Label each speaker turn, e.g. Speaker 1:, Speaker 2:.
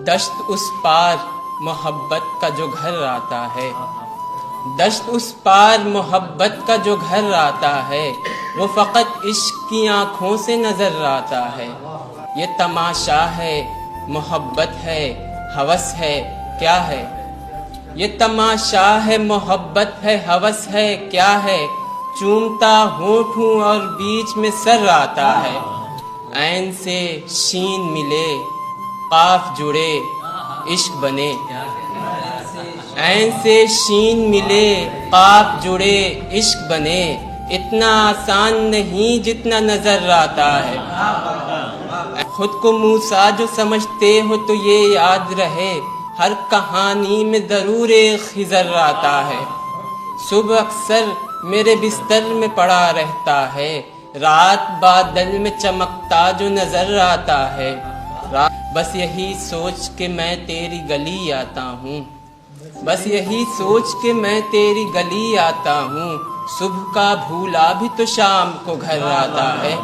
Speaker 1: دشت اس پار محبت کا جو گھر آتا ہے، دشت اس پار محبت کا جو گھر آتا ہے، وہ فقط عشق کی آنکھوں سے نظر آتا ہے۔ یہ تماشا ہے، محبت ہے، ہوس ہے، کیا ہے؟ یہ تماشا ہے، محبت ہے، ہوس ہے، کیا ہے؟ چومتا ہونٹ ہوں اور بیچ میں سر آتا ہے۔ عین سے شین ملے، قاف جڑے، عشق بنے۔ عین سے شین ملے، قاف جڑے، عشق بنے۔ اتنا آسان نہیں جتنا نظر آتا ہے۔ خود کو موسیٰ جو سمجھتے ہو تو یہ یاد رہے، ہر کہانی میں ضرور ایک خضر آتا ہے۔ صبح اکثر میرے بستر میں پڑا رہتا ہے، رات بادل میں چمکتا جو نظر آتا ہے۔ بس یہی سوچ کے میں تیری گلی آتا ہوں، بس یہی سوچ کے میں تیری گلی آتا ہوں۔ صبح کا بھولا بھی تو شام کو گھر آتا ہے۔